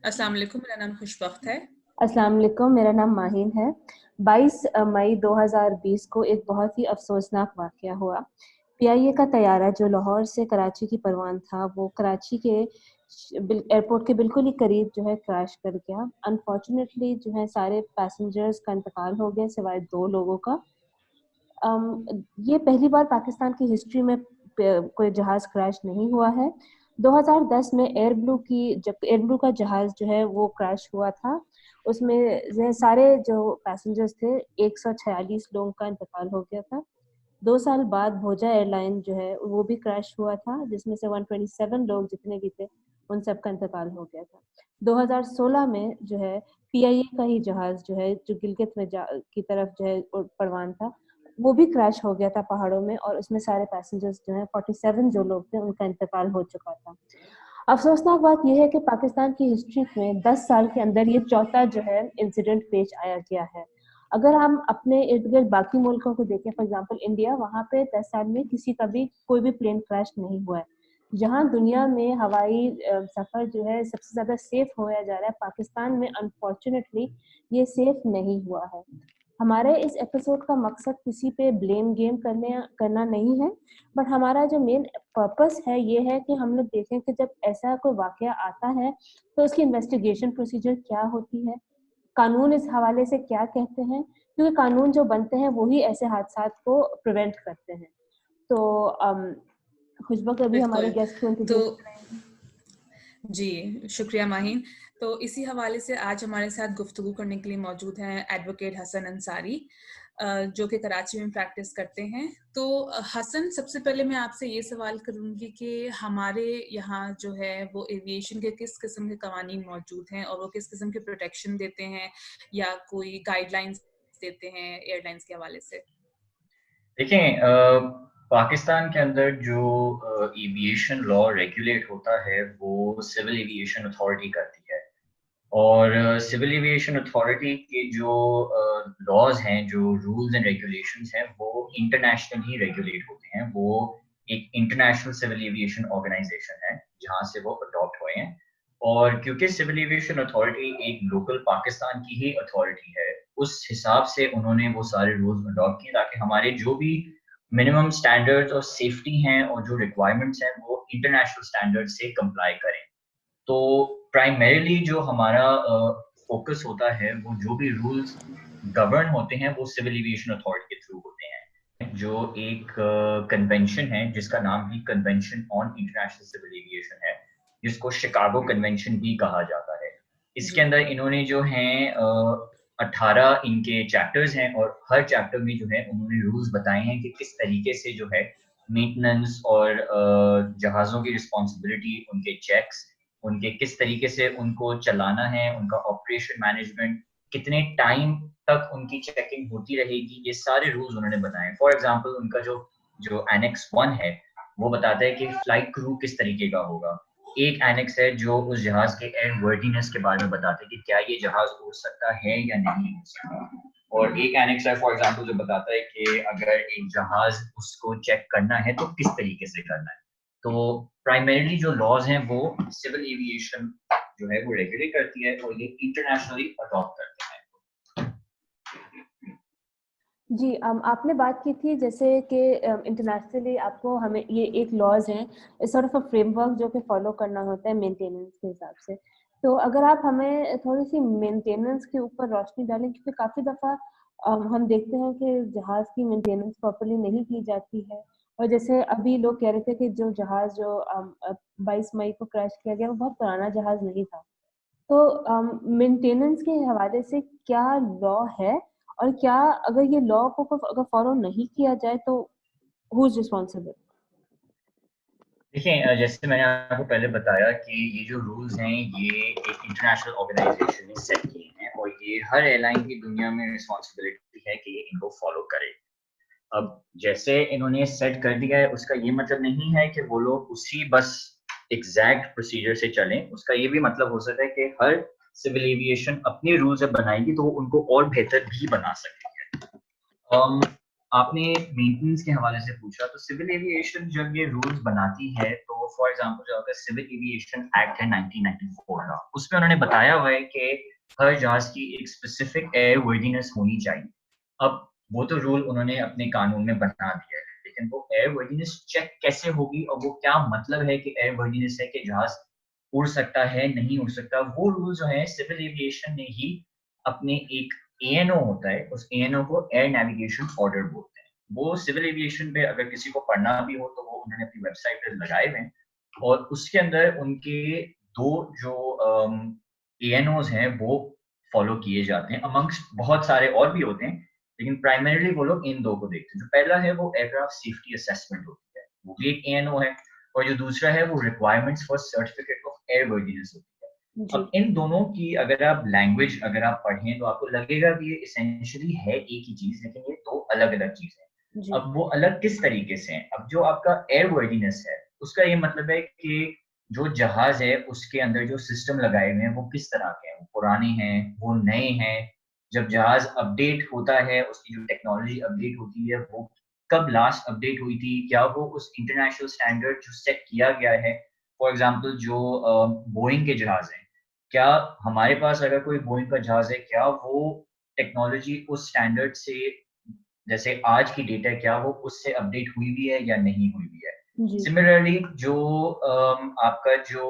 अस्सलाम वालेकुम, मेरा नाम खुशबख्त है। अस्सलाम वालेकुम, मेरा नाम माहीन है। 22 मई 2020 को एक बहुत ही अफसोसनाक वाक़या हुआ। पीआईए का तैयारा जो लाहौर से कराची की परवान था, वो कराची के एयरपोर्ट के बिल्कुल ही करीब जो है क्रैश कर गया। अनफॉर्चुनेटली जो है सारे पैसेंजर्स का इंतकाल हो गया सिवाय 2 लोगों का। ये पहली बार पाकिस्तान की हिस्ट्री में कोई जहाज क्रैश नहीं हुआ है। 2010 में एयर ब्लू का जहाज जो है वो क्रैश हुआ था। उसमें सारे जो पैसेंजर्स थे 146 लोगों का इंतकाल हो गया था। 2 साल बाद भोजा एयरलाइन जो है वो भी क्रैश हुआ था, जिसमें से 127 लोग जितने भी थे उन सब का इंतकाल हो गया था। 2016 में जो है पीआईए का ही जहाज जो है जो गिलगित में की तरफ जो है परवान था, वो भी क्रैश हो गया था पहाड़ों में, और उसमें सारे पैसेंजर्स जो हैं 47 जो लोग थे उनका इंतकाल हो चुका था। अफसोसनाक बात यह है कि पाकिस्तान की हिस्ट्री में 10 साल के अंदर ये चौथा जो है इंसिडेंट पेश आया गया है। अगर हम अपने इर्द गिर्द बाकी मुल्कों को देखें, फॉर एग्जांपल इंडिया, वहाँ पे 10 साल में किसी का भी कोई भी प्लेन क्रैश नहीं हुआ है। जहाँ दुनिया में हवाई सफर जो है सबसे ज्यादा सेफ होया जा रहा है, पाकिस्तान में अनफॉर्चुनेटली ये सेफ नहीं हुआ है। हमारे इस एपिसोड का मकसद किसी पे ब्लेम गेम करना नहीं है, बट हमारा जो मेन पर्पस है ये है कि हम लोग देखें कि जब ऐसा कोई वाकया आता है तो उसकी इन्वेस्टिगेशन प्रोसीजर क्या होती है, कानून इस हवाले से क्या कहते हैं, क्योंकि कानून जो बनते हैं वही ऐसे हादसा को प्रिवेंट करते हैं। तो खुशबा कभी हमारे बिल्कुल। गेस्ट को तो इंट्रोड्यूस कराएंगे। जी, शुक्रिया माहीन। तो इसी हवाले से आज हमारे साथ गुफ्तगू करने के लिए मौजूद हैं एडवोकेट हसन अंसारी, जो कि कराची में प्रैक्टिस करते हैं। तो हसन, सबसे पहले मैं आपसे ये सवाल करूँगी कि हमारे यहाँ जो है वो एविएशन के किस किस्म के कवानीन मौजूद हैं और वो किस किस्म के प्रोटेक्शन देते हैं या कोई गाइडलाइंस देते हैं एयरलाइंस के हवाले से? देखें, पाकिस्तान के अंदर जो एविएशन लॉ रेगुलेट होता है वो सिविल एविएशन अथॉरिटी करती है। और सिविल एविएशन अथॉरिटी के जो लॉज हैं, जो रूल्स एंड रेगुलेशंस हैं, वो इंटरनेशनली रेगुलेट होते हैं। वो एक इंटरनेशनल सिविल एविएशन ऑर्गेनाइजेशन है जहाँ से वो अडॉप्ट हुए हैं। और क्योंकि सिविल एविएशन अथॉरिटी एक लोकल पाकिस्तान की ही अथॉरिटी है, उस हिसाब से उन्होंने वो सारे रूल्स अडॉप्ट किए ताकि हमारे जो भी मिनिमम स्टैंडर्ड्स और सेफ्टी हैं और जो रिक्वायरमेंट्स हैं वो इंटरनेशनल स्टैंडर्ड से कंप्लाई करें। तो प्राइमरीली जो हमारा फोकस होता है, वो जो भी रूल्स गवर्न होते हैं वो सिविल एविएशन अथॉरिटी के थ्रू होते हैं। जो एक कन्वेंशन है जिसका नाम भी convention on international civil aviation है, जिसको शिकागो कन्वेंशन भी कहा जाता है। इसके जी। अंदर इन्होंने जो है 18 इनके चैप्टर्स हैं और हर चैप्टर में जो है उन्होंने रूल्स बताए हैं कि किस तरीके से जो है मेंटेनेंस और जहाज़ों की रिस्पॉन्सिबिलिटी, उनके चेक्स, उनके किस तरीके से उनको चलाना है, उनका ऑपरेशन मैनेजमेंट, कितने टाइम तक उनकी चेकिंग होती रहेगी, ये सारे रूल्स उन्होंने बताए। फॉर एग्जांपल उनका जो जो एनेक्स 1 है, वो बताता है कि फ्लाइट क्रू किस तरीके का होगा। एक एनेक्स है जो उस जहाज के एयर वर्दीनेस के बारे में बताता है कि क्या ये जहाज उड़ सकता है या नहीं उड़ सकता। और एक एनेक्स है फॉर एग्जांपल जो बताता है कि अगर एक जहाज उसको चेक करना है तो किस तरीके से करना है। तो प्राइमरीली जो लॉज हैं वो सिविल एविएशन जो है वो रेगुलेट करती है और ये इंटरनेशनली अडॉप्ट करते हैं। जी, आपने बात की थी जैसे कि इंटरनेशनली आपको हमें ये एक लॉज हैं, सॉर्ट ऑफ अ फ्रेमवर्क जो कि फॉलो करना होता है मेंटेनेंस के हिसाब से। तो अगर आप हमें थोड़ी सी मेंटेनेंस के ऊपर रोशनी डालें, क्योंकि काफ़ी दफ़ा हम देखते हैं कि जहाज़ की मेंटेनेंस प्रॉपर्ली नहीं की जाती है। और जैसे अभी लोग कह रहे थे कि जो जहाज़ जो 22 मई को क्रैश किया गया वो बहुत पुराना जहाज़ नहीं था। तो मेंटेनेंस के हवाले से क्या लॉ है, और क्या अगर ये लॉ को अगर फॉलो नहीं किया जाए तो हु इज रिस्पॉन्सिबल? देखिए, जैसे मैंने आपको पहले बताया कि ये जो रूल्स हैं ये एक इंटरनेशनल ऑर्गेनाइजेशन ने सेट किए हैं और ये हर एयरलाइन की दुनिया में रिस्पॉन्सिबिलिटी है कि ये इनको फॉलो करे। अब जैसे इन्होंने सेट कर दिया है, उसका ये मतलब नहीं है कि वो लोग उसी बस एग्जैक्ट प्रोसीजर से चलें। उसका ये भी मतलब हो सकता है कि हर सिविल एविएशन अपने रूल्स जब बनाएगी तो वो उनको और बेहतर भी बना सकती है। आपने मेंटेनेंस के हवाले से पूछा, तो सिविल एविएशन जब ये रूल्स बनाती है, तो फॉर एग्जांपल जो आपका सिविल एविएशन एक्ट है 1994 का, उसमें उन्होंने बताया हुआ है कि हर जहाज की एक स्पेसिफिक एयर वर्दीनेस होनी चाहिए। अब वो तो रूल उन्होंने अपने कानून में बना दिया है, लेकिन वो एयर वर्दीनेस चेक कैसे होगी और वो क्या मतलब है कि एयर वर्दीनेस है कि जहाज उड़ सकता है नहीं उड़ सकता, वो रूल जो है सिविल एविएशन ने ही अपने एक एएनओ होता है, उस एएनओ को एयर नेविगेशन ऑर्डर बोलते हैं। वो सिविल एविएशन पे अगर किसी को पढ़ना भी हो तो वो उन्होंने अपनी वेबसाइट पे लगाए हुए हैं, और उसके अंदर उनके दो जो एएनओज हैं वो फॉलो किए जाते हैं, अमंगस्ट बहुत सारे और भी होते हैं, लेकिन प्राइमरीली वो लोग इन दो को देखते हैं। जो पहला है वो एयरक्राफ्ट सेफ्टी असेसमेंट होती है, वो भी एक एएनओ है, और जो दूसरा है वो requirements for certificate of air worthiness होती है। जी अब इन दोनों की अगर आप लैंग्वेज अगर आप पढ़ें तो आपको लगेगा कि ये एसेंशियली है एक ही चीज, लेकिन ये दो अलग अलग चीजें हैं। जी अब वो अलग किस तरीके से हैं? अब जो आपका एयर वर्दीनेस है उसका ये मतलब है कि जो जहाज है उसके अंदर जो सिस्टम लगाए हुए हैं वो किस तरह के हैं, वो पुराने हैं, वो नए हैं, जब जहाज अपडेट होता है उसकी जो टेक्नोलॉजी अपडेट होती है वो कब लास्ट अपडेट हुई थी, क्या वो उस इंटरनेशनल स्टैंडर्ड जो सेट किया गया है, फॉर एग्जांपल जो बोइंग के जहाज हैं, क्या हमारे पास अगर कोई बोइंग का जहाज है, क्या वो टेक्नोलॉजी उस स्टैंडर्ड से, जैसे आज की डेट है, क्या वो उससे अपडेट हुई भी है या नहीं हुई भी है। जी सिमिलरली जो आपका जो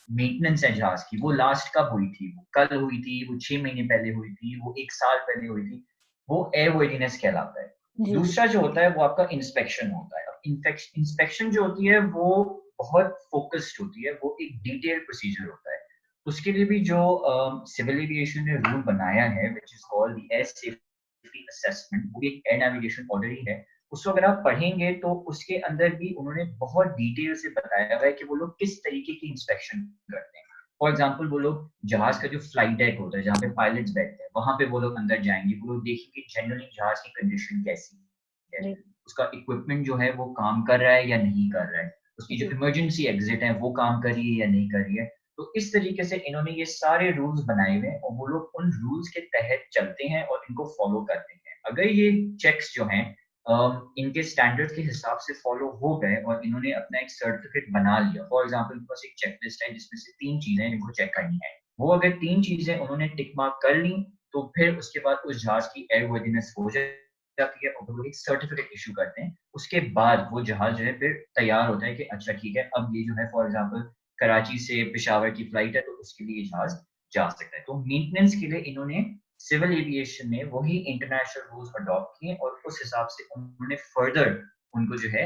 मेंटेनेंस है जहाज की, वो लास्ट कब हुई थी, वो कल हुई थी, वो 6 महीने पहले हुई थी, वो 1 साल पहले हुई थी, वो एयरवर्दीनेस कहलाता है। जी दूसरा जो होता है वो आपका इंस्पेक्शन होता है। इंस्पेक्शन जो होती है वो बहुत फोकस्ड होती है, वो एक डिटेल प्रोसीजर होता है। उसके लिए भी जो सिविल एविएशन ने रूल बनाया है which is called the air safety assessment, वो एक एयर नेविगेशन ऑर्डर ही है। उसको अगर आप पढ़ेंगे तो उसके अंदर भी उन्होंने बहुत डिटेल से बताया हुआ है कि वो लोग किस तरीके की इंस्पेक्शन करते हैं। फॉर एग्जाम्पल वो लोग जहाज का जो फ्लाइट डेक होता है जहाँ पे पायलट्स बैठते हैं वहां पे वो लोग अंदर जाएंगे, वो लोग देखेंगे जनरली जहाज की कंडीशन कैसी है, जी उसका इक्विपमेंट जो है वो काम कर रहा है या नहीं कर रहा है, उसकी जो जी इमरजेंसी एग्जिट है वो काम कर रही है या नहीं कर रही है। तो इस तरीके से इन्होंने ये सारे रूल्स बनाए हुए हैं और वो लोग उन रूल्स के तहत चलते हैं और इनको फॉलो करते हैं। अगर ये चेक्स जो हैं इनके स्टैंडर्ड के हिसाब से फॉलो हो गए और इन्होंने अपना एक सर्टिफिकेट बना लिया, फॉर एग्जाम्पल इनके पास एक चेकलिस्ट है जिसमें से 3 चीजें इनको चेक करनी है, वो अगर 3 चीजें उन्होंने टिक मार्क कर ली तो फिर उसके बाद उस जहाज की एयरवर्दीनेस हो जाती है और वो एक सर्टिफिकेट इशू करते हैं। उसके बाद वो जहाज जो है फिर तैयार होता है कि अच्छा ठीक है, अब ये जो है फॉर एग्जाम्पल कराची से पेशावर की फ्लाइट है तो उसके लिए जहाज जा सकता है। तो मेंटेनेंस के लिए इन्होंने सिविल एविएशन ने वही इंटरनेशनल रूल्स अडॉप्ट किए और उस हिसाब से उन्होंने फर्दर उनको जो है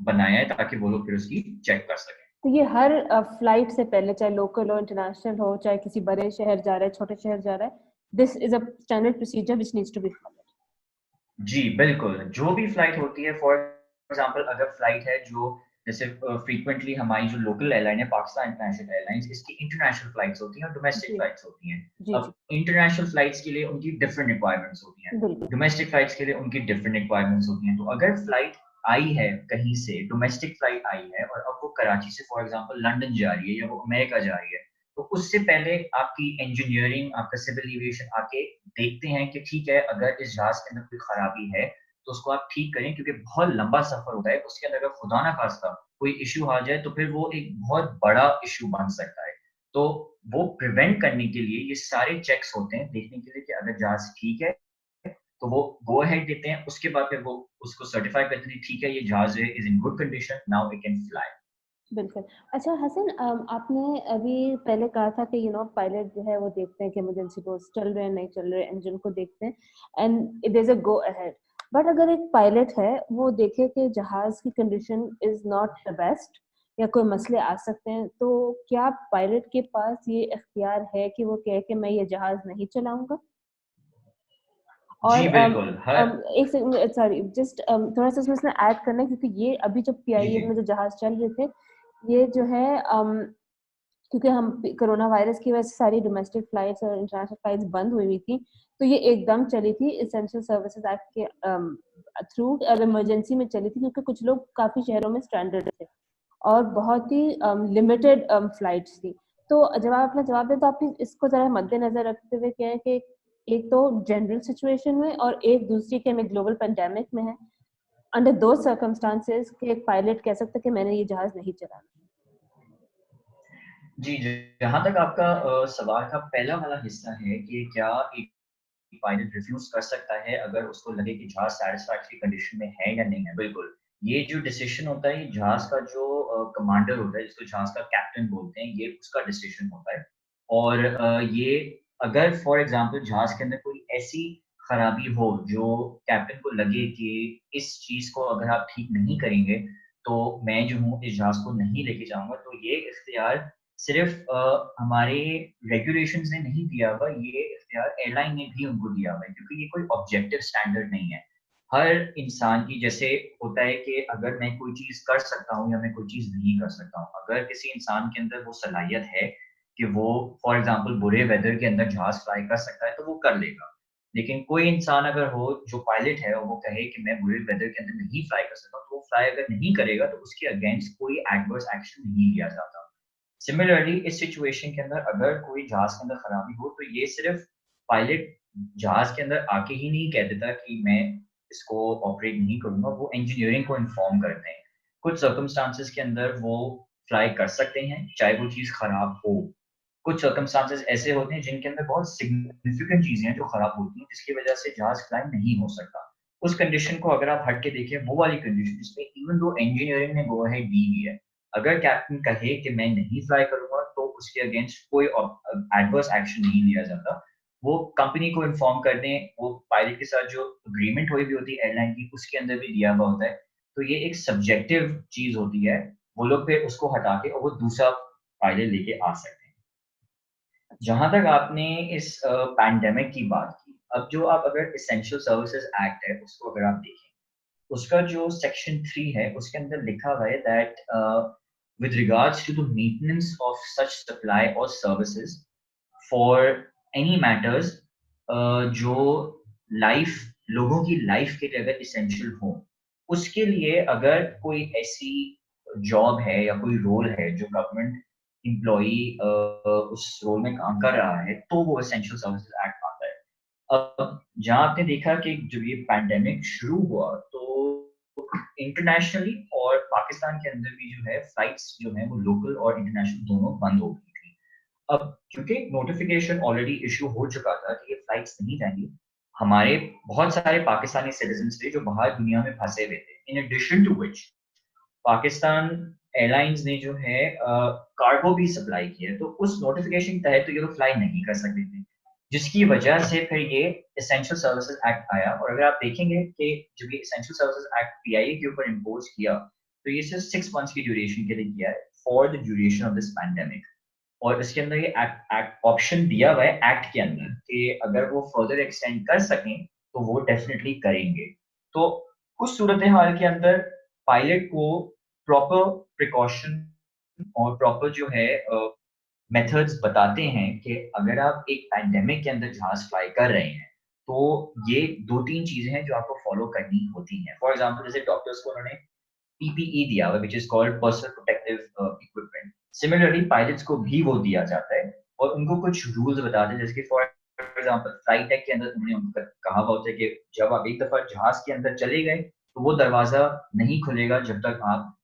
बनाया है ताकि वो लोग फिर उसकी चेक कर सकें। तो ये हर फ्लाइट से पहले, चाहे लोकल हो इंटरनेशनल हो, चाहे किसी बड़े शहर जा रहा है छोटे शहर जा रहा है, this is a standard procedure which needs to be followed. जी, बिल्कुल। जो भी फ्लाइट होती है, फॉर एग्ज़ाम्पल अगर फ्लाइट है जो जैसे फ्रीक्वेंटली हमारी जो लोकल एयरलाइन है पाकिस्तान इंटरनेशनल एयरलाइंस, इसकी इंटरनेशनल फ्लाइट्स होती हैं और डोमेस्टिक जी फ्लाइट्स होती हैं। जी जी अब इंटरनेशनल फ्लाइट्स के लिए उनकी डिफरेंट रिक्वायरमेंट्स होती हैं, बिल्कुल डोमेस्टिक फ्लाइट्स के लिए उनकी डिफरेंट रिक्वायरमेंट्स होती हैं। तो अगर फ्लाइट आई है कहीं से, डोमेस्टिक फ्लाइट आई है और अब वो कराची से फॉर एग्ज़ाम्पल लंदन जा रही है या वो अमेरिका जा रही है, तो उससे पहले आपकी इंजीनियरिंग, आपका सिविल एविएशन आके देखते हैं कि ठीक है, अगर इस जहाज के अंदर कोई खराबी है तो उसको आप ठीक करें, क्योंकि बहुत लंबा सफर होता है, उसके अंदर अगर खुदा ना खास्ता कोई इश्यू आ जाए तो फिर वो एक बहुत बड़ा इश्यू बन सकता है। तो वो प्रिवेंट करने के लिए ये सारे चेक्स होते हैं, देखने के लिए कि अगर जहाज ठीक है तो वो गो अहेड देते हैं, उसके बाद फिर वो उसको सर्टिफाई करते हैं ठीक है ये जहाज है is in good condition, now we can fly. बिल्कुल। अच्छा हसन, आपने अभी पहले कहा था कि पायलट जो है वो देखते हैं कि इमरजेंसी कोर्स चल रहे हैं नहीं चल रहे हैं, इंजन को देखते हैं and it is a go ahead. But अगर एक पायलट है वो देखे कि जहाज की condition is not the best या कोई मसले आ सकते हैं, तो क्या पायलट के पास ये इख्तियार है कि वो कहे कि मैं ये जहाज नहीं चलाऊंगा? और जी बिल्कुल। हर एक सेकंड, सॉरी, जस्ट थोड़ा सा इसमें ऐड करना है, क्योंकि ये अभी जब जी पीआईए जी में जो जहाज चल रहे थे, ये जो है क्योंकि हम कोरोना वायरस की वजह से सारी डोमेस्टिक फ्लाइट्स और इंटरनेशनल फ्लाइट्स बंद हुई थी, तो ये एकदम चली थी इसेंशियल सर्विसेज एक्ट के थ्रू, अब इमरजेंसी में चली थी क्योंकि कुछ लोग काफी शहरों में स्ट्रैंडेड थे और बहुत ही लिमिटेड फ्लाइट्स थी। तो जब आप अपना जवाब दें तो आप इसको जरा मद्देनजर रखते हुए कहें कि एक तो जनरल सिचुएशन में और एक दूसरी के में ग्लोबल पेंडेमिक में है। अंडर दो सर्कमस्टांसेस के एक पायलट कह सकता है कि मैंने ये जहाज नहीं चलाना। जी, जहाँ तक आपका सवाल का पहला वाला हिस्सा है कि क्या एक पायलट रिफ्यूज कर सकता है अगर उसको लगे कि जहाज सैटिस्फैक्टरी कंडीशन में है या नहीं है, बिल्कुल। ये जो डिसीजन होता है, ये जहाज का जो कमांडर होता है, जिसको जहाज का कैप्टन बोलते हैं, ये उसका डिसीजन होता है। और ये अगर फॉर एग्जांपल जहाज के अंदर कोई ऐसी खराबी हो जो कैप्टन को लगे कि इस चीज को अगर आप ठीक नहीं करेंगे, तो मैं जो हूँ इस जहाज को नहीं लेके जाऊंगा, तो ये इख्तियार सिर्फ हमारे रेगुलेशंस ने नहीं दिया हुआ, ये इख्तियार एयरलाइन ने भी उनको दिया हुआ है, क्योंकि ये कोई ऑब्जेक्टिव स्टैंडर्ड नहीं है। हर इंसान की जैसे होता है कि अगर मैं कोई चीज कर सकता हूँ या मैं कोई चीज नहीं कर सकता हूँ, अगर किसी इंसान के अंदर वो सलाहियत है कि वो फॉर एग्जांपल बुरे वेदर के अंदर जहाज फ्लाई कर सकता है, तो वो कर लेगा। लेकिन कोई इंसान अगर हो जो पायलट है और वो कहे कि मैं बुरे वेदर के अंदर नहीं फ्लाई कर सकता, तो वो फ्लाई अगर नहीं करेगा तो उसके अगेंस्ट कोई एडवर्स एक्शन नहीं लिया जाता। सिमिलरली इस सिचुएशन के अंदर अगर कोई जहाज के अंदर खराबी हो, तो ये सिर्फ पायलट जहाज के अंदर आके ही नहीं कह देता कि मैं इसको ऑपरेट नहीं करूंगा, वो इंजीनियरिंग को इन्फॉर्म करते हैं। कुछ सर्कमस्टांसेस के अंदर वो फ्लाई कर सकते हैं चाहे वो चीज खराब हो। कुछ सर्कमस्टांसेस ऐसे होते हैं जिनके अंदर बहुत सिग्निफिकेंट चीजें हैं जो खराब होती हैं, जिसकी वजह से जहाज फ्लाई नहीं हो सकता। उस कंडीशन को अगर आप हट के देखें, वो वाली कंडीशन जिसमें इवन दो इंजीनियरिंग ने गो अहेड दी हुई है, अगर कैप्टन कहे कि मैं नहीं फ्लाई करूंगा, तो उसके अगेंस्ट कोई एडवर्स एक्शन नहीं लिया जाता। वो कंपनी को इन्फॉर्म कर दें, वो पायलट के साथ जो अग्रीमेंट हुई भी होती है एयरलाइन की, उसके अंदर भी दिया हुआ होता है। तो ये एक सब्जेक्टिव चीज होती है, वो लोग फिर उसको हटा के और वो दूसरा पायलट लेके आ सकते हैं। जहां तक आपने इस पैंडेमिक की बात की, अब जो आप अगर इसेंशियल सर्विसेज एक्ट है उसको अगर आप देखें, उसका जो सेक्शन 3 है उसके अंदर लिखा हुआ है that with regards to the maintenance of such supply or services for any matters जो लाइफ लोगों की लाइफ के लिए अगर इसेंशियल हो, उसके लिए अगर कोई ऐसी जॉब है या कोई रोल है जो गवर्नमेंट एम्प्लॉई उस रोल में काम कर रहा है, तो वो एसेंशियल सर्विसेज एक्ट आता है। अब जहाँ आपने देखा कि जब ये पैंडेमिक शुरू हुआ, तो इंटरनेशनली और पाकिस्तान के अंदर भी जो है फ्लाइट्स जो है वो लोकल और इंटरनेशनल दोनों बंद हो गई थी। अब क्योंकि नोटिफिकेशन ऑलरेडी इशू हो चुका था कि ये फ्लाइट्स नहीं जाएंगी, हमारे बहुत सारे पाकिस्तानी सिटीजन थे जो बाहर दुनिया में फंसे हुए थे। In addition to which Pakistan airlines ने जो है कार्गो भी सप्लाई किया है, तो उस नोटिफिकेशन के तहत तो ये लोग फ्लाई नहीं कर सकते थे, जिसकी वजह से फिर ये एसेंशियल सर्विसेज एक्ट आया। और अगर आप देखेंगे कि जब ये एसेंशियल सर्विसेज एक्ट पीआईए के ऊपर इम्पोज किया, तो ये सिर्फ 6 मंथ्स की ड्यूरेशन के लिए किया है, for the duration of this pandemic. और इसके अंदर ये एक्ट ऑप्शन दिया हुआ है एक्ट के अंदर कि अगर वो फर्दर एक्सटेंड कर सकें तो वो डेफिनेटली करेंगे। तो उस सूरत हाल के अंदर पायलट को प्रॉपर प्रिकॉशन और प्रॉपर जो है मेथड्स बताते हैं कि अगर आप एक पैंडेमिक के अंदर जहाज फ्लाई कर रहे हैं, तो ये 2-3 चीजें हैं जो आपको फॉलो करनी होती हैं। फॉर एग्जांपल जैसे डॉक्टर्स को उन्होंने पीपीई दिया हुआ, which is called personal protective equipment. Similarly pilots को भी वो दिया जाता है और उनको कुछ रूल्स बताते हैं, जैसे कि फॉर एग्जांपल फ्लाइट टेक के अंदर उन्होंने उनको कहा हुआ होता है कि जब आप एक दफा जहाज के अंदर चले गए, तो वो दरवाजा नहीं खुलेगा जब तक आप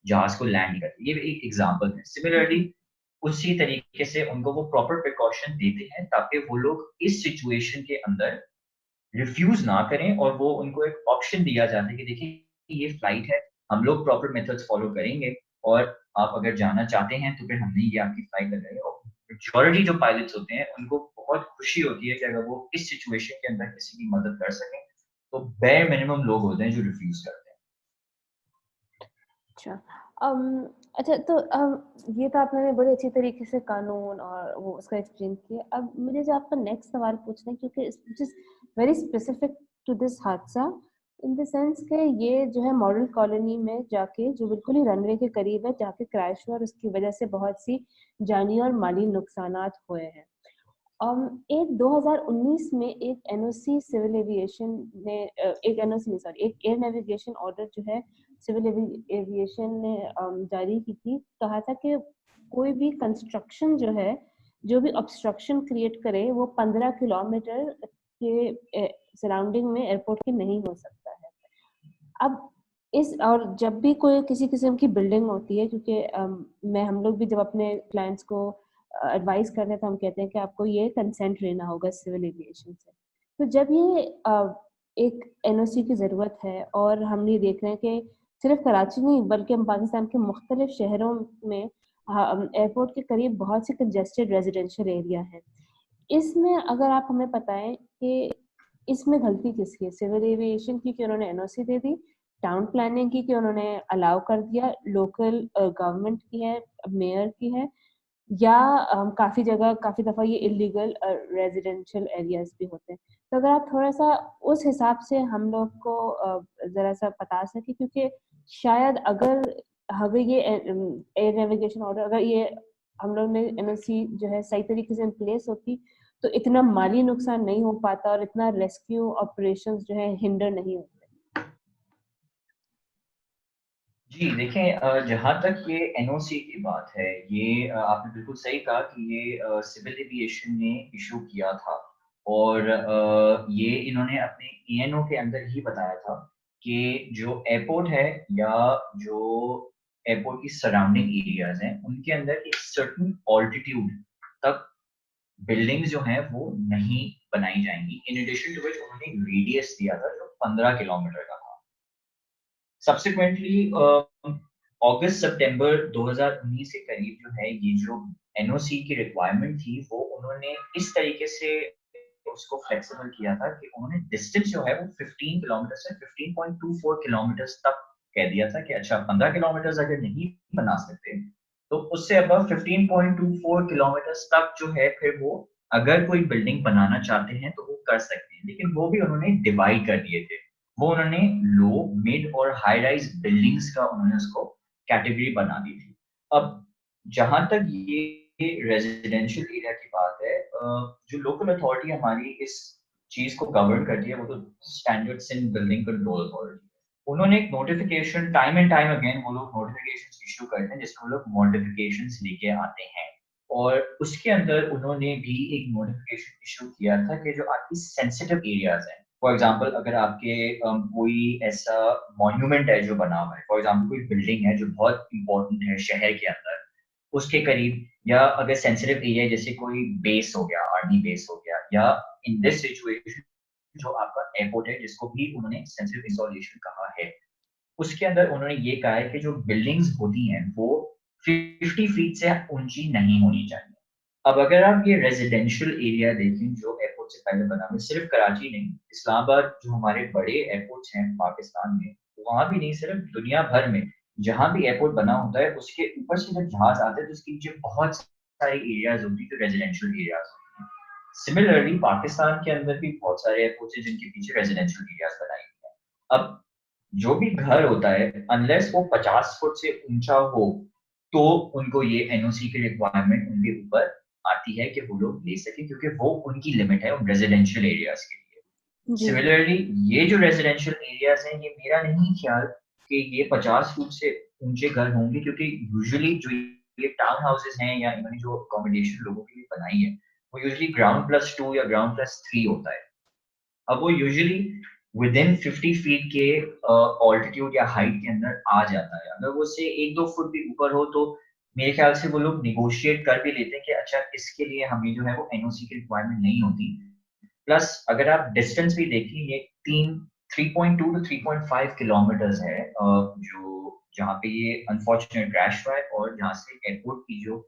जहाज को लैंड नहीं करते। ये भी एक एग्जांपल है। सिमिलरली उसी तरीके से उनको वो प्रॉपर प्रिकॉशन देते हैं ताकि वो लोग इस सिचुएशन के अंदर रिफ्यूज ना करें, और वो उनको एक ऑप्शन दिया जाता है कि देखिए ये फ्लाइट है, हम लोग प्रॉपर मेथड्स फॉलो करेंगे, और आप अगर जाना चाहते हैं तो फिर हमने ये आपकी फ्लाइट लगाई। और मेजॉरिटी जो पायलट्स होते हैं उनको बहुत खुशी होती है कि अगर वो इस सिचुएशन के अंदर किसी की मदद कर सकें, तो बेयर मिनिमम लोग होते हैं जो रिफ्यूज करते हैं। अच्छा। अच्छा, तो ये तो आपने बड़े अच्छी तरीके से कानून और वो उसका एक्सप्लेन किया। अब मुझे जो आपका नेक्स्ट सवाल पूछना है, क्योंकि which is very specific to this हादसा, इन द सेंस कि ये जो है मॉडल कॉलोनी में जाके जो बिल्कुल ही रनवे के करीब है जाके क्रैश हुआ और उसकी वजह से बहुत सी जानी और माली नुकसानात हुए हैं। एक 2019 में एक एनओसी सिविल एविएशन ने एक एनओसी सॉरी एक एयर नेविगेशन ऑर्डर जो है सिविल एविएशन ने जारी की थी। कहा था कि कोई भी कंस्ट्रक्शन जो है जो भी ऑब्स्ट्रक्शन क्रिएट करे वो 15 किलोमीटर के सराउंडिंग में एयरपोर्ट के नहीं हो सकता है। अब इस और जब भी कोई किसी किस्म की बिल्डिंग होती है, क्योंकि हम लोग भी जब अपने क्लाइंट्स को एडवाइस करते हैं तो हम कहते हैं कि आपको ये कंसेंट लेना होगा सिविल एविएशन से। तो जब ये एक एनओसी की ज़रूरत है और हम ये देख रहे हैं कि सिर्फ कराची नहीं बल्कि हम पाकिस्तान के मुख्तलिफ शहरों में एयरपोर्ट के करीब बहुत से कंजेस्टेड रेजिडेंशियल एरिया हैं। इसमें अगर आप हमें बताएं कि इसमें गलती किसकी है? सिविल एविएशन की कि उन्होंने एनओसी दे दी, टाउन प्लानिंग की कि उन्होंने अलाउ कर दिया, लोकल गवर्नमेंट की है, मेयर की है, या काफ़ी जगह काफ़ी दफ़ा ये इलीगल रेजिडेंशियल एरियाज़ भी होते हैं। तो अगर आप थोड़ा-सा उस हिसाब से हम लोग को ज़रा-सा बता सकें, क्योंकि शायद अगर ये एयर नेविगेशन ऑर्डर अगर ये हम लोग ने एनओसी जो है सही तरीके से इन प्लेस होती, तो इतना माली नुकसान नहीं हो पाता और इतना रेस्क्यू ऑपरेशंस जो है हिंडर नहीं होते। जी, देखें जहाँ तक ये एनओसी की बात है, ये आपने बिल्कुल सही कहा कि ये सिविल एविएशन ने इश्यू किया था और ये इन्होंने अपने एएनओ के अंदर ही बताया था कि जो एयरपोर्ट है या जो एयरपोर्ट की सराउंडिंग एरियाज़ हैं, उनके अंदर एक सर्टेन ऑल्टीट्यूड तक बिल्डिंग्स जो हैं वो नहीं बनाई जाएँगी। इन एडिशन टू व्हिच उन्होंने एक रेडियस दिया था जो 15 किलोमीटर का था। सब्सिक्वेंटली अगस्त सितंबर 2019 के करीब जो है ये जो एनओसी की रिक्वायरमेंट थी वो उन्होंने इस तरीके से उसको फ्लेक्सिबल किया था कि उन्होंने डिस्टेंस जो है वो 15 किलोमीटर से 15.24 किलोमीटर तक कह दिया था कि अच्छा 15 किलोमीटर अगर नहीं बना सकते तो उससे अब 15.24 किलोमीटर तक जो है फिर वो अगर कोई बिल्डिंग बनाना चाहते हैं तो वो कर सकते हैं, लेकिन वो भी उन्होंने डिवाइड कर दिए थे। वो उन्होंने लो, मिड और हाई राइज बिल्डिंग्स का उन्होंने उसको कैटेगरी बना दी थी। अब जहाँ तक ये रेजिडेंशियल एरिया की बात है, जो लोकल अथॉरिटी हमारी इस चीज़ को गवर्न करती है वो तो standards in building control authority. उन्होंने एक notification time and time again वो लोग नोटिफिकेशंस इश्यू करते हैं जिसमें वो लोग मॉडिफिकेशंस लेके आते हैं और उसके अंदर उन्होंने भी एक नोटिफिकेशन इश्यू किया था कि जो आपकी सेंसिटिव एरियाज हैं, फॉर एग्जांपल अगर आपके कोई ऐसा मॉन्यूमेंट है जो बना हुआ है, फॉर एग्जांपल कोई बिल्डिंग है जो बहुत इंपॉर्टेंट है शहर के अंदर, उसके करीब, या अगर सेंसिटिव एरिया जैसे कोई बेस हो गया, आर्मी बेस हो गया, या इन दिस सिचुएशन जो आपका एयरपोर्ट है जिसको भी उन्होंने सेंसिटिव इंस्टॉलेशन कहा है, उसके अंदर उन्होंने ये कहा है कि जो बिल्डिंग्स होती हैं वो 50 फीट से ऊंची नहीं होनी चाहिए। अब अगर आप ये रेजिडेंशियल एरिया देखें जो एयरपोर्ट से पहले बना हुआ है, सिर्फ कराची नहीं, इस्लामाबाद जो हमारे बड़े एयरपोर्ट्स हैं पाकिस्तान में, वहाँ भी नहीं सिर्फ दुनिया भर में, जहाँ भी एयरपोर्ट बना होता है उसके ऊपर से जब जहाज आते हैं तो उसके नीचे बहुत सारे एरियाज होती है जो रेजिडेंशियल एरियाज होती हैं। सिमिलरली पाकिस्तान के अंदर भी बहुत सारे एयरपोर्ट्स हैं जिनके पीछे रेजिडेंशियल एरियाज बनाए गए हैं। अब जो भी घर होता है अनलेस वो 50 फुट से ऊंचा हो तो उनको ये एनओसी की रिक्वायरमेंट उनके ऊपर आती है कि वो लोग ले सके क्योंकि वो उनकी लिमिट है उन रेजिडेंशियल एरियाज के लिए। जी। सिमिलरली ये जो रेजिडेंशियल एरियाज हैं ये मेरा नहीं ख्याल कि ये 50 फुट से ऊंचे घर होंगे क्योंकि यूजुअली जो ये टाउन हाउसेस हैं या इन्होंने जो अकोमोडेशन लोगों के लिए बनाई है वो यूजुअली ग्राउंड+2 या ग्राउंड+3 होता है। अब वो यूजुअली विदिन 50 फीट के ऑल्टीट्यूड या हाइट के अंदर आ जाता है। अगर वो से 1-2 फुट भी ऊपर हो तो मेरे ख्याल से वो लोग नेगोशिएट कर भी लेते हैं कि अच्छा इसके लिए हमें जो है वो एनओसी की रिक्वायरमेंट नहीं होती। प्लस अगर आप डिस्टेंस भी देखें ये 3.2 टू 3.5 किलोमीटर्स है जो जहाँ पे ये अनफॉर्चुनेट क्रैश हुआ है और जहाँ से एयरपोर्ट की जो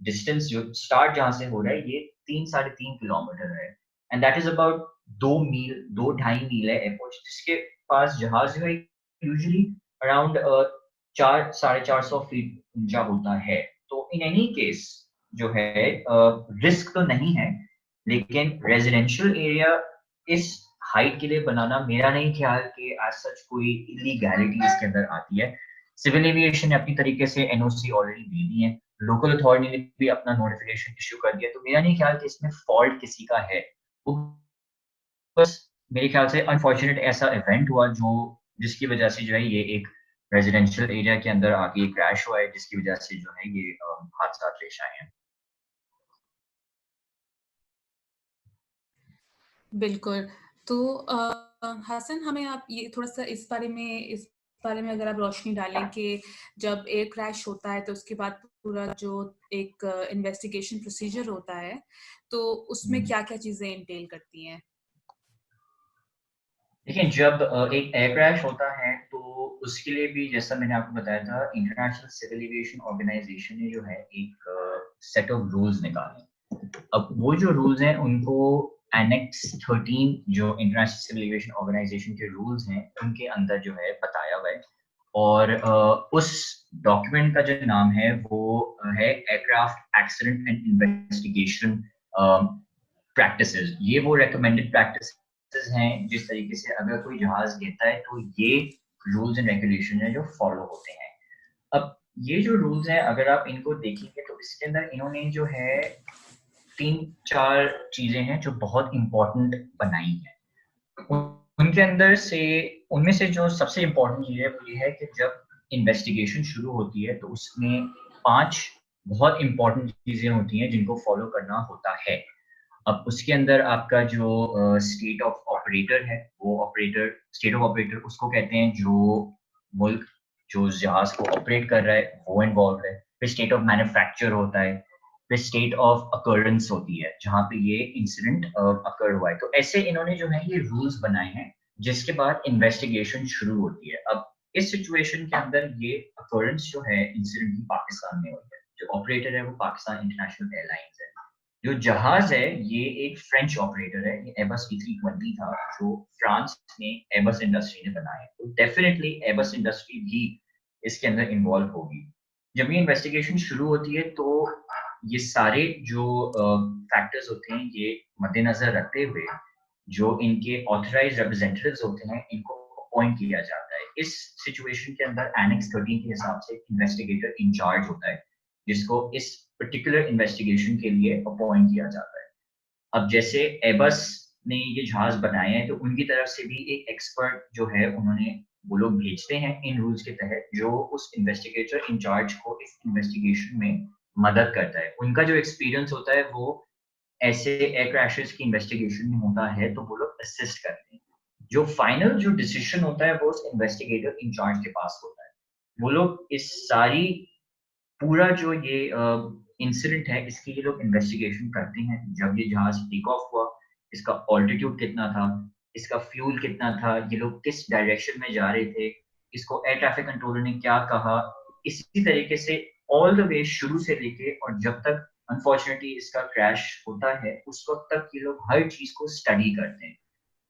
डिस्टेंस जो स्टार्ट जहाँ से हो रहा है ये 3-3.5 किलोमीटर है एंड दैट इज अबाउट 2-2.5 मील है एयरपोर्ट जिसके पास जहाज जो है यूजुअली अराउंड 400-450 फीट ऊंचा होता है। तो इन एनी केस जो है रिस्क तो नहीं है, लेकिन रेजिडेंशियल एरिया इस हाइट के लिए बनाना मेरा नहीं ख्याल कि एज सच कोई इलीगैलिटी इसके अंदर आती है। सिविल एविएशन ने अपनी तरीके से एनओसी ऑलरेडी दे दी है, लोकल अथॉरिटी ने भी अपना नोटिफिकेशन इश्यू कर दिया, तो मेरा नहीं ख्याल कि इसमें फॉल्ट किसी का है। वो बस मेरे ख्याल से अनफॉर्चुनेट ऐसा इवेंट हुआ जो जिसकी वजह से जो है ये एक रेजिडेंशियल एरिया के अंदर आके क्रैश हुआ है जिसकी वजह से जो है ये हादसा पेश आए हैं। बिल्कुल। तो हसन, हमें आप ये थोड़ा-सा इस बारे में अगर आप रोशनी डालें कि जब एयर क्रैश होता है तो उसके बाद पूरा जो एक इन्वेस्टिगेशन प्रोसीजर होता है, तो उसमें हम्म। क्या-क्या चीज़ें एंटेल करती हैं? देखिए, जब एक एयर क्रैश होता है तो उसके लिए भी, जैसा मैंने आपको बताया था, इंटरनेशनल सिविल एविएशन ऑर्गेनाइजेशन ने जो है एक सेट ऑफ रूल्स निकाले। अब वो जो रूल्स हैं उनको एनेक्स 13 जो इंटरनेशनल सिविल एविएशन ऑर्गेनाइजेशन के रूल्स हैं उनके अंदर जो है बताया हुआ है। और उस डॉक्यूमेंट का जो नाम है वो है aircraft accident and investigation practices. ये वो रेकमेंडेड प्रैक्टिसेस हैं जिस तरीके से अगर कोई जहाज गिरता है तो ये रूल्स एंड रेगुलेशन है जो फॉलो होते हैं। अब ये जो रूल्स हैं अगर आप इनको देखेंगे तो इसके अंदर इन्होंने जो है 3-4 चीजें हैं जो बहुत इंपॉर्टेंट बनाई हैं। उनके अंदर से, उनमें से जो सबसे इंपॉर्टेंट चीज है वो ये है कि जब इन्वेस्टिगेशन शुरू होती है तो उसमें 5 बहुत इंपॉर्टेंट चीजें होती हैं जिनको फॉलो करना होता है। अब उसके अंदर आपका जो स्टेट ऑफ ऑपरेटर है, वो ऑपरेटर, स्टेट ऑफ ऑपरेटर उसको कहते हैं जो मुल्क जो जहाज को ऑपरेट कर रहा है वो इन्वॉल्व है। फिर स्टेट ऑफ मैन्युफैक्चर होता है, फिर स्टेट ऑफ अकरेंस होती है जहाँ पे ये इंसिडेंट अकर हुआ है। तो ऐसे इन्होंने जो है ये रूल्स बनाए हैं जिसके बाद इन्वेस्टिगेशन शुरू होती है। अब इस सिचुएशन के अंदर ये अकरेंस जो है इंसिडेंट की पाकिस्तान में हुई है। जो ऑपरेटर है वो पाकिस्तान इंटरनेशनल एयरलाइंस है। जो जहाज है ये एक फ्रेंच ऑपरेटर है, ये एबस A320 था जो फ्रांस में एबस इंडस्ट्री ने बनाया है। तो डेफिनेटली एबस इंडस्ट्री भी इसके अंदर इन्वॉल्व होगी। जब ये इन्वेस्टिगेशन शुरू होती है तो ये सारे जो फैक्टर्स होते हैं ये मद्देनजर रखते हुए जो इनके ऑथराइज्ड रिप्रेजेंटेटिव्स होते हैं इनको अपॉइंट किया जाता है। इस सिचुएशन के अंदर एनेक्स 13 के हिसाब से इन्वेस्टिगेटर इंचार्ज होता है जिसको इस पर्टिकुलर इन्वेस्टिगेशन के लिए अपॉइंट किया जाता है। अब जैसे एबस ने ये जहाज बनाए हैं तो उनकी तरफ से भी एक एक्सपर्ट जो है उन्होंने, वो लोग भेजते हैं इन रूल्स के तहत जो उस इन्वेस्टिगेटर इंचार्ज को इस इन्वेस्टिगेशन में मदद करता है। उनका जो एक्सपीरियंस होता है वो ऐसे एयर क्रैशेस की इन्वेस्टिगेशन में होता है तो वो लोग असिस्ट करते हैं। जो फाइनल जो डिसीजन होता है वो उस इन्वेस्टिगेटर इंचार्ज के पास होता है। वो लोग इस सारी पूरा जो ये इंसिडेंट है इसकी ये लोग इन्वेस्टिगेशन करते हैं। जब ये जहाज टेक ऑफ हुआ, इसका ऑल्टीट्यूड कितना था, इसका फ्यूल कितना था, ये लोग किस डायरेक्शन में जा रहे थे, इसको एयर ट्रैफिक कंट्रोलर ने क्या कहा, इसी तरीके से ऑल द वे शुरू से लेके और जब तक अनफॉर्चुनेटली इसका क्रैश होता है उस वक्त तक ये लोग हर चीज को स्टडी करते हैं।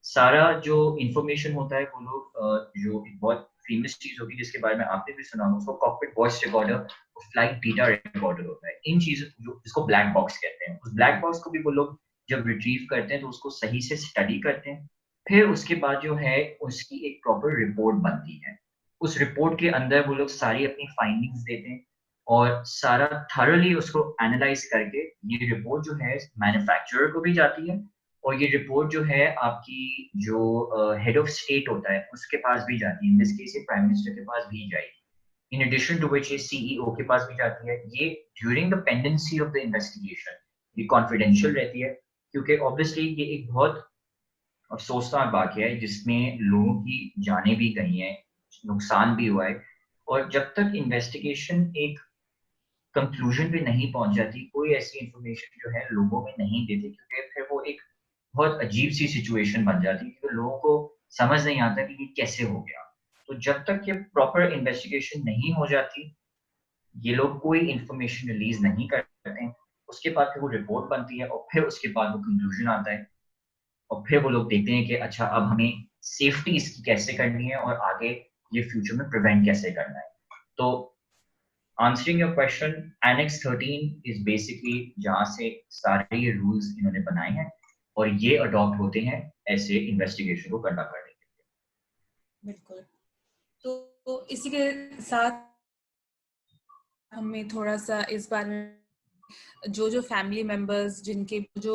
सारा जो इन्फॉर्मेशन होता है वो लोग जो एक बहुत फेमस चीज होगी जिसके बारे में आपने भी सुना होगा, उसको कॉकपिट वॉइस रिकॉर्डर और फ्लाइट डेटा रिकॉर्डर होता है। इन चीजों जो इसको ब्लैक बॉक्स कहते हैं, उस ब्लैक बॉक्स को भी वो लोग जब रिट्रीव करते हैं तो उसको सही से स्टडी करते हैं। फिर उसके बाद जो है उसकी एक प्रॉपर रिपोर्ट बनती है। उस रिपोर्ट के अंदर वो लोग सारी अपनी फाइंडिंग्स देते हैं और सारा थॉरली उसको एनालाइज करके ये रिपोर्ट जो है मैन्युफैक्चरर को भी जाती है और ये रिपोर्ट जो है आपकी जो हेड ऑफ स्टेट होता है उसके पास भी जाती है। इन दिस केस ये प्राइम मिनिस्टर के पास भी जाएगी। इन एडिशन टू व्हिच ये सीईओ के पास भी जाती है। ये during the pendency of the investigation ये कॉन्फिडेंशियल रहती है क्योंकि ऑब्वियसली ये एक बहुत अफसोसनाक वाकया है जिसमें लोगों की जानें भी गई हैं, नुकसान भी हुआ है। और जब तक इन्वेस्टिगेशन एक कंक्लूजन पे नहीं पहुंच जाती, कोई ऐसी इंफॉर्मेशन जो है लोगों में नहीं देते क्योंकि फिर वो एक बहुत अजीब सी सिचुएशन बन जाती है क्योंकि लोगों को समझ नहीं आता कि ये कैसे हो गया। तो जब तक ये प्रॉपर इन्वेस्टिगेशन नहीं हो जाती, ये लोग कोई इंफॉर्मेशन रिलीज नहीं करते हैं। उसके बाद फिर वो रिपोर्ट बनती है और फिर उसके बाद वो कंक्लूजन आता है और फिर वो लोग देखते हैं कि अच्छा अब हमें सेफ्टी इसकी कैसे करनी है और आगे ये फ्यूचर में प्रिवेंट कैसे करना है। तो answering your question, annex 13 is basically जहाँ से सारे ये रूल्स इन्होंने बनाए हैं और ये अडॉप्ट होते हैं ऐसे इन्वेस्टिगेशन को कंडक्ट करने के लिए। बिल्कुल। तो इसी के साथ हमें थोड़ा-सा इस बारे में जो फैमिली मेंबर्स जिनके जो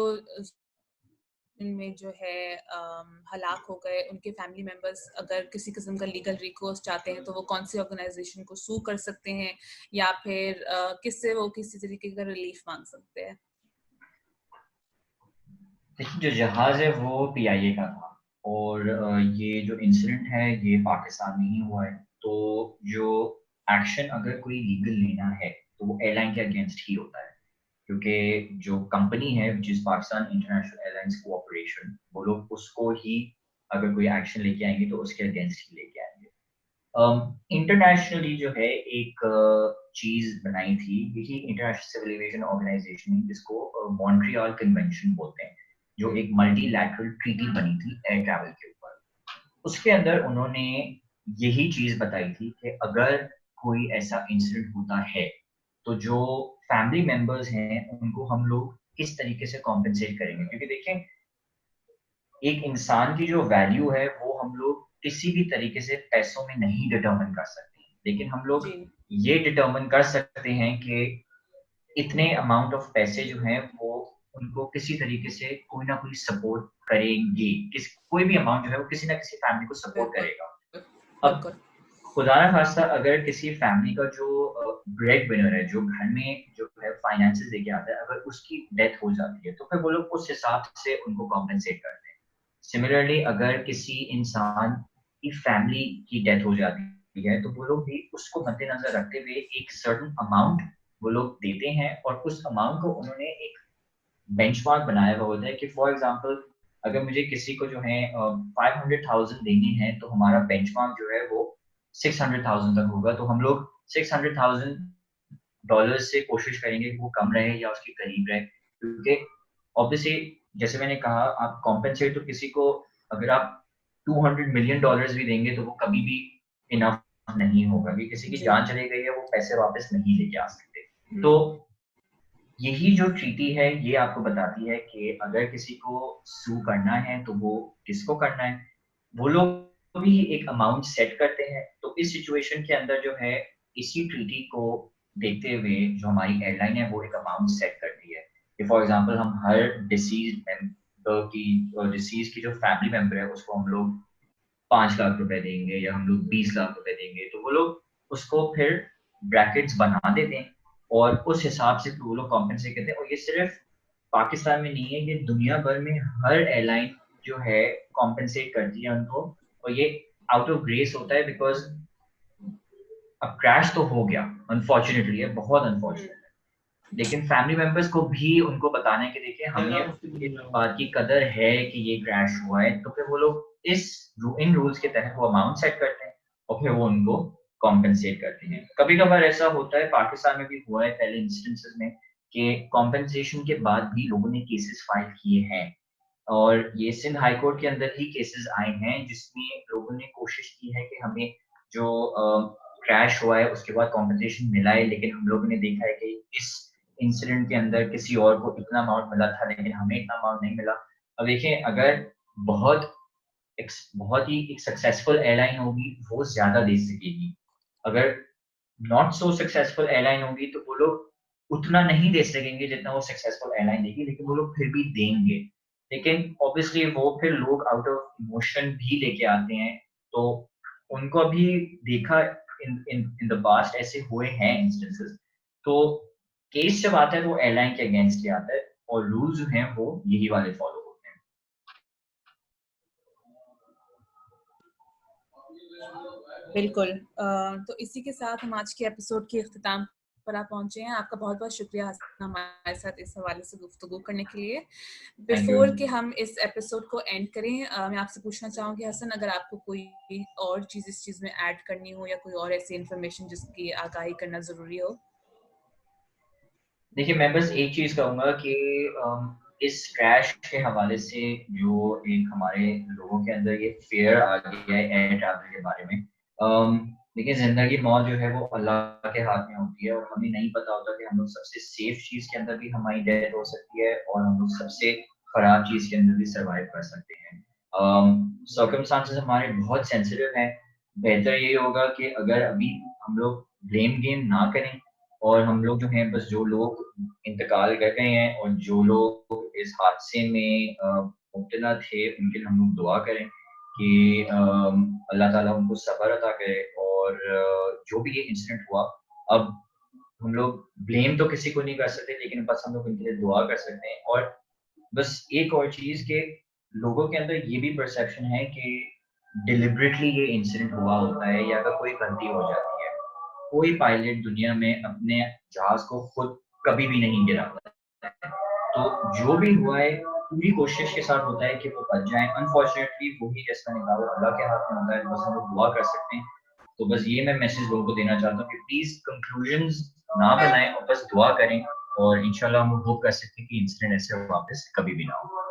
इनमें जो है हलाक हो गए, उनके फैमिली मेंबर्स अगर किसी किस्म का लीगल रिकोर्स चाहते हैं तो वो कौन सी ऑर्गेनाइजेशन को सू कर सकते हैं या फिर किससे वो किसी तरीके का रिलीफ मांग सकते हैं? देखिए, जो जहाज़ है वो पीआईए का था और ये जो इंसिडेंट है ये पाकिस्तान में ही हुआ है। तो जो एक्शन अगर कोई लीगल लेना है, तो वो एयरलाइन के अगेंस्ट ही होता है। क्योंकि जो कंपनी है which is Pakistan international airlines cooperation, वो लोग उसको ही अगर कोई एक्शन लेके आएँगे तो उसके अगेंस्ट ही लेके आएँगे। इंटरनेशनली जो है एक चीज़ बनाई थी, यही इंटरनेशनल सिविल एविएशन ऑर्गेनाइजेशन जिसको मॉन्ट्रियल कन्वेंशन बोलते हैं, जो एक मल्टीलैटरल ट्रीटी बनी थी एयर ट्रैवल के ऊपर। उसके अंदर उन्होंने यही चीज़ बताई थी कि अगर कोई ऐसा इंसिडेंट होता है, तो जो फैमिली मेंबर्स हैं, उनको हम लोग किस तरीके से कॉम्पेंसेट करेंगे। क्योंकि देखें, एक इंसान की जो वैल्यू है वो हम लोग किसी भी तरीके से पैसों में नहीं डिटरमाइन कर सकते। लेकिन हम लोग जी। ये डिटरमाइन कर सकते हैं कि इतने अमाउंट ऑफ पैसे जो हैं वो उनको किसी तरीके से कोई ना कोई सपोर्ट करेंगे। किस कोई भी अमाउंट जो है वो किसी ना किसी फैमिली को सपोर्ट बिल्कुल, करेगा। अब बिल्कुल। खुदा ना खास्ता अगर किसी फैमिली का जो ब्रेड विनर है, जो घर में जो है फाइनेंसेस लेके आता है, अगर उसकी डेथ हो जाती है, तो फिर वो लोग उस हिसाब से उनको कॉम्पेंसेट करते हैं। सिमिलरली अगर किसी इंसान की फैमिली की डेथ हो जाती है, तो वो लोग भी उसको मद्देनज़र रखते हुए एक सर्टेन अमाउंट वो लोग देते हैं और उस अमाउंट को उन्होंने एक बेंचमार्क बनाया हुआ होता है कि फॉर एग्ज़ाम्पल अगर मुझे किसी को जो है 500,000 देने हैं, तो हमारा बेंचमार्क जो है वो 600,000 तक होगा। तो हम लोग 600,000 डॉलर्स से कोशिश करेंगे कि वो कम रहे या उसके करीब रहे। क्योंकि ऑब्वियसली जैसे मैंने कहा आप कॉम्पेंसेट तो किसी को अगर आप 200 मिलियन डॉलर्स भी देंगे तो वो कभी भी इनफ नहीं होगा कि किसी की जी। जान चली गई है, वो पैसे वापस नहीं लेके आ सकते। हुँ। तो यही जो ट्रीटी है ये आपको बताती है कि अगर किसी को सू करना है तो वो किसको करना है। वो लोग भी एक अमाउंट सेट करते हैं। तो इस सिचुएशन के अंदर जो है इसी ट्रीटी को देखते हुए जो हमारी एयरलाइन है वो एक अमाउंट सेट करती है कि फॉर एग्जांपल हम हर डिसीज़ मेंबर की डिसीज़ की जो फैमिली मेंबर है उसको हम लोग 5 लाख रुपए देंगे या हम लोग 20 लाख रुपए देंगे। तो वो लोग उसको फिर ब्रैकेट्स बना देते हैं और उस हिसाब से फिर वो लोग कॉम्पेंसेट करते हैं और ये सिर्फ़ पाकिस्तान में नहीं है, ये दुनिया भर में हर एयरलाइन जो है कॉम्पेंसेट करती है उनको और ये आउट ऑफ ग्रेस होता है बिकॉज़ अब क्रैश तो हो गया, अनफॉर्च्यूनेटली ये बहुत हुँ। अनफॉर्च्यूनेट है। लेकिन फैमिली मेंबर्स को भी उनको बताना है कि देखिए हमें इस बात की कदर है कि ये क्रैश हुआ है, तो फिर वो लोग इन रूल्स के तहत वो अमाउंट सेट करते हैं और फिर वो उनको कॉम्पेंसेट करते हैं। कभी-कभार ऐसा होता है, पाकिस्तान में भी हुआ है पहले इंस्टेंसेस में कि कॉम्पेंसेशन के बाद भी लोगों ने केसेस फाइल किए हैं और ये सिंध हाई कोर्ट के अंदर ही केसेस आए हैं जिसमें लोगों ने कोशिश की है कि हमें जो क्रैश हुआ है उसके बाद कॉम्पेंसेशन मिला है, लेकिन हम लोगों ने देखा है कि इस इंसिडेंट के अंदर किसी और को इतना अमाउंट मिला था लेकिन हमें इतना अमाउंट नहीं मिला। अब देखिए अगर बहुत बहुत ही एक सक्सेसफुल एयरलाइन होगी वो ज़्यादा दे सकेगी। अगर नॉट सो सक्सेसफुल एयरलाइन होगी तो वो लोग उतना नहीं दे सकेंगे जितना वो सक्सेसफुल एयरलाइन देगी, लेकिन वो लोग फिर भी देंगे। लेकिन ऑब्वियसली वो फिर लोग आउट ऑफ इमोशन भी लेके आते हैं, तो उनको भी देखा इन इन इन द पास्ट ऐसे हुए हैं इंस्टेंसेस। तो केस जब आता है तो वो एयरलाइन के अगेंस्ट ही आता है और रूल्स जो हैं वो यही वाले फॉलो होते हैं। बिल्कुल। तो इसी के साथ हम आज के एपिसोड के इख्तिताम पर आप पहुँचे हैं। आपका बहुत-बहुत शुक्रिया हसन हमारे साथ इस हवाले से गुफ्तगू करने के लिए। Thank you. बिफ़ोर कि हम इस एपिसोड को एंड करें मैं आपसे पूछना चाहूँगी हसन अगर आपको कोई और चीज़ इस चीज़ में ऐड करनी हो या कोई और ऐसी इन्फॉर्मेशन जिसकी आगाही करना ज़रूरी हो? देखिए, मैं बस एक चीज़ कहूँगा कि इस क्रैश के हवाले से जो एक हमारे लोगों के अंदर ये फ़ियर आ गया है एयर ट्रैवल के बारे में। देखिए ज़िंदगी-मौत जो है वो अल्लाह के हाथ में होती है और हमें नहीं पता होता कि हम लोग सबसे सेफ चीज़ के अंदर भी हमारी डेथ हो सकती है और हम लोग सबसे खराब चीज़ के अंदर भी सर्वाइव कर सकते हैं। सर्कमस्टांसेस हमारे बहुत सेंसिटिव हैं। बेहतर ये होगा कि अगर अभी हम लोग ब्लेम गेम ना करें और हम लोग जो हैं बस जो लोग इंतकाल कर गए हैं और जो लोग इस हादसे में मुब्तला थे, उनके लिए हम लोग दुआ करें कि अल्लाह ताला उनको सब्र अता करे और जो भी ये इंसिडेंट हुआ, अब हम लोग ब्लेम तो किसी को नहीं कर सकते, लेकिन बस हम लोग उनके लिए दुआ कर सकते हैं और बस एक और चीज के लोगों के अंदर ये भी परसेप्शन है कि डिलिबरेटली ये इंसिडेंट हुआ होता है या अगर कोई गलती हो जाती है, कोई पायलट दुनिया में अपने जहाज को खुद कभी भी नहीं गिराता है। तो जो भी हुआ है पूरी कोशिश के साथ होता है कि वो बच जाए। अनफॉर्चुनेटली वही जिसका निकाह अल्लाह के हाथ में होता है, बस हम लोग दुआ कर सकते हैं। तो बस ये मैं मैसेज लोगों को देना चाहता हूँ कि प्लीज कंक्लूजन्स ना बनाएं और बस दुआ करें, और इंशाल्लाह हम होप कर सकते हैं कि इंसिडेंट ऐसे वापस कभी भी ना हो।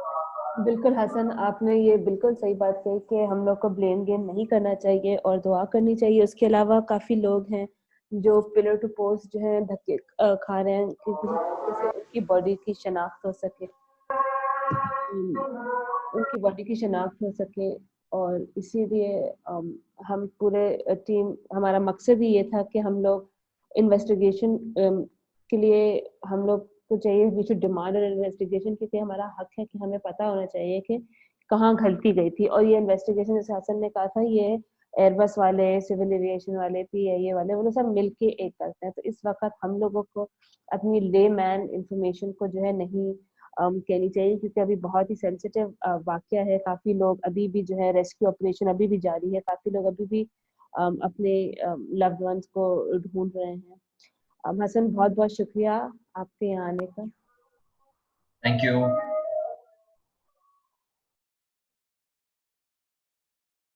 बिल्कुल हसन, आपने ये बिल्कुल सही बात कही कि हम लोग को ब्लेम गेम नहीं करना चाहिए और दुआ करनी चाहिए। उसके अलावा काफ़ी लोग हैं जो पिलर टू पोस्ट जो है धक्के खा रहे हैं कि किसी तरीके से उनकी बॉडी की शनाख्त हो सके, उनकी बॉडी की शनाख्त हो सके। और इसीलिए हम पूरे टीम, हमारा मकसद ही ये था कि हम लोग इन्वेस्टिगेशन के लिए, हम लोग को चाहिए, we should demand an investigation, क्योंकि हमारा हक है कि हमें पता होना चाहिए कि कहाँ गलती गई थी। और ये इन्वेस्टिगेशन, जैसे हसन ने कहा था, ये एयरबस वाले, सिविल एविएशन वाले, पीआईए वाले, वो लोग सब मिलके एक करते हैं। तो इस वक्त हम लोगों को अपनी ले मैन इंफॉर्मेशन को जो है नहीं कहनी चाहिए, क्योंकि अभी बहुत ही सेंसिटिव वाकया है। काफी लोग अभी भी जो है, रेस्क्यू ऑपरेशन अभी भी जारी है, काफी लोग अभी भी अपने लव्ड वंस को ढूंढ रहे हैं। हसन, बहुत बहुत शुक्रिया आपके यहाँ आने का। Thank you.